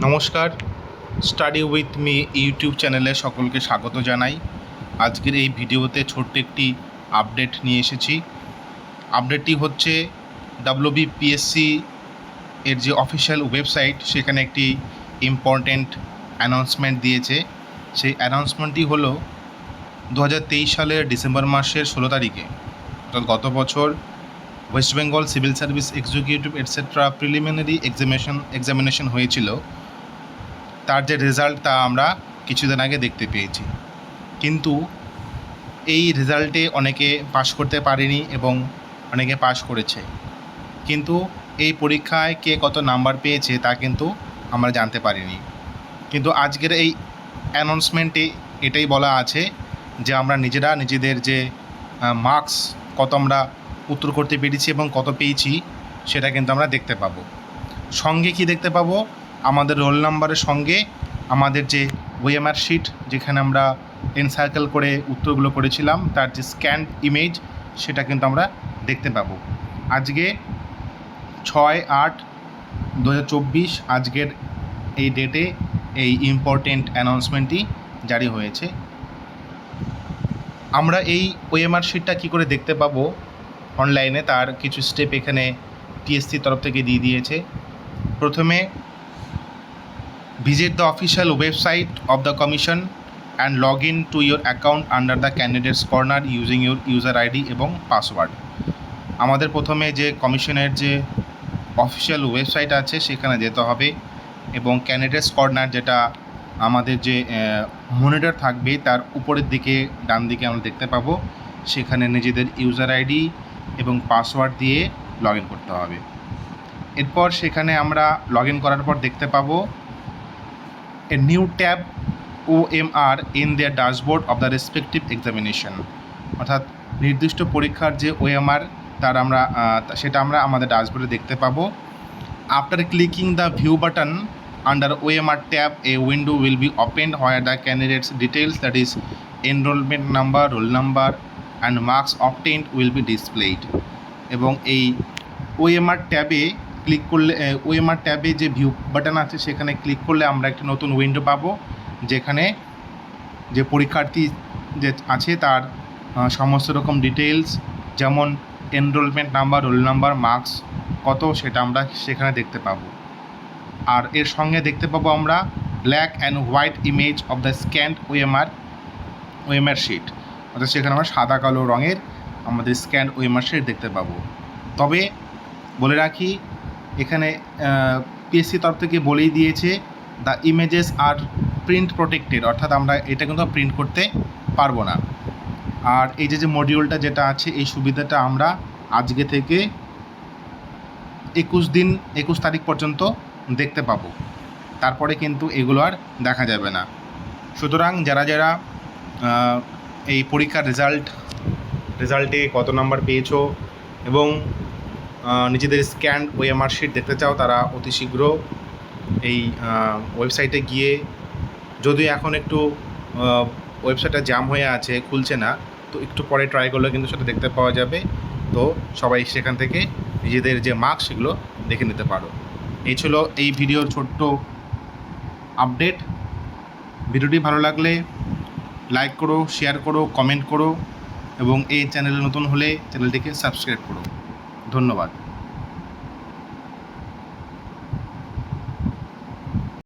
নমস্কার, study with me YouTube চ্যানেলে সকলকে স্বাগত জানাই। আজকের এই ভিডিওতে ছোট্ট একটি আপডেট নিয়ে এসেছি। আপডেটটি হচ্ছে WBPSC এর যে অফিসিয়াল ওয়েবসাইট, সেখানে একটি ইম্পর্ট্যান্ট অ্যানাউন্সমেন্ট দিয়েছে। সেই অ্যানাউন্সমেন্টটি হলো 2023 সালের ডিসেম্বর মাসের 16 তারিখে, অর্থাৎ গত বছর West Bengal civil service executive etcetera preliminary examination হয়েছিল। তার যে রেজাল্ট তা আমরা কিছুদিন আগে দেখতে পেয়েছি, কিন্তু এই রেজাল্টে অনেকে পাশ করতে পারেনি এবং অনেকে পাশ করেছে, কিন্তু এই পরীক্ষায় কে কত নাম্বার পেয়েছে তা কিন্তু আমরা জানতে পারিনি। কিন্তু আজকের এই অ্যানাউন্সমেন্টে এটাই বলা আছে যে আমরা নিজেদের যে মার্কস কত আমরা উত্তর করতে পেরেছি এবং কত পেয়েছি সেটা কিন্তু আমরা দেখতে পাবো। সঙ্গে কি দেখতে পাবো? আমাদের রোল নাম্বারের সঙ্গে আমাদের যে ওএমআর শিট, যেখানে আমরা এনসার্কেল করে উত্তরগুলো করেছিলাম, তার যে স্ক্যান ইমেজ সেটা কিন্তু আমরা দেখতে পাবো। আজকে 6/8/2024 আজকের এই ডেটে এই ইম্পর্টেন্ট অ্যানাউন্সমেন্টটি জারি হয়েছে। আমরা এই ওএমআর শিটটা কী করে দেখতে পাবো অনলাইনে, তার কিছু স্টেপ এখানে টিএসসির তরফ থেকে দিয়ে দিয়েছে। প্রথমে visit the official website of the commission and log in to your account under the candidates corner using your user ID এবং পাসওয়ার্ড। আমাদের প্রথমে যে কমিশনের যে অফিসিয়াল ওয়েবসাইট আছে সেখানে যেতে হবে এবং ক্যান্ডিডেটস কর্নার, যেটা আমাদের যে মনিটর থাকবে তার উপরের দিকে ডান দিকে আমরা দেখতে পাবো, সেখানে নিজেদের ইউজার আইডি এবং পাসওয়ার্ড দিয়ে লগ ইন করতে হবে। এরপর সেখানে আমরা লগ ইন করার পর দেখতে পাবো a new tab OMR in their dashboard of the respective examination, অর্থাৎ নির্দিষ্ট পরীক্ষার যে OMR সেটা আমরা আমাদের ড্যাশবোর্ডে দেখতে পাবো। After clicking the view button under OMR tab, a window will be opened where the candidate's details, that is enrollment number, roll number and marks obtained will be displayed। এবং এই OMR ট্যাবে click করলে, OMR ট্যাবে যে view button আছে সেখানে click করলে আমরা একটি নতুন উইন্ডো পাবো, যেখানে যে পরীক্ষার্থী যে আছে তার সমস্ত রকম ডিটেলস, যেমন enrolment number, roll number, marks কত, সেটা আমরা সেখানে দেখতে পাবো। আর এর সঙ্গে দেখতে পাবো আমরা black and white image of the scanned OMR sheet, অর্থাৎ সেখানে আমরা সাদা কালো রঙের আমাদের স্ক্যান্ড ওএমআর শিট দেখতে পাবো। তবে বলে রাখি, এখানে পিএসসি তরফ থেকে বলেই দিয়েছে the images are print protected, অর্থাৎ আমরা এটা কিন্তু প্রিন্ট করতে পারবো না। আর এই যে মডিউলটা যেটা আছে, এই সুবিধাটা আমরা আজকে থেকে 21 তারিখ পর্যন্ত দেখতে পাবো, তারপরে কিন্তু এগুলো আর দেখা যাবে না। সুতরাং যারা এই পরীক্ষার রেজাল্টে কত নাম্বার পেয়েছো এবং নিজেদের স্ক্যান ওএমআর শিট দেখতে চাও, তারা অতি শীঘ্র এই ওয়েবসাইটে গিয়ে, যদিও এখন একটু ওয়েবসাইটটা জ্যাম হয়ে আছে, খুলছে না, তো একটু পরে ট্রাই করলে কিন্তু সেটা দেখতে পাওয়া যাবে। তো সবাই সেখান থেকে নিজেদের যে মার্কস সেগুলো দেখে নিতে পারো। এই ছিল এই ভিডিওর ছোট্ট আপডেট। ভিডিওটি ভালো লাগলে লাইক করো, শেয়ার করো, কমেন্ট করো এবং এই চ্যানেলে নতুন হলে চ্যানেলটিকে সাবস্ক্রাইব করো। ধন্যবাদ।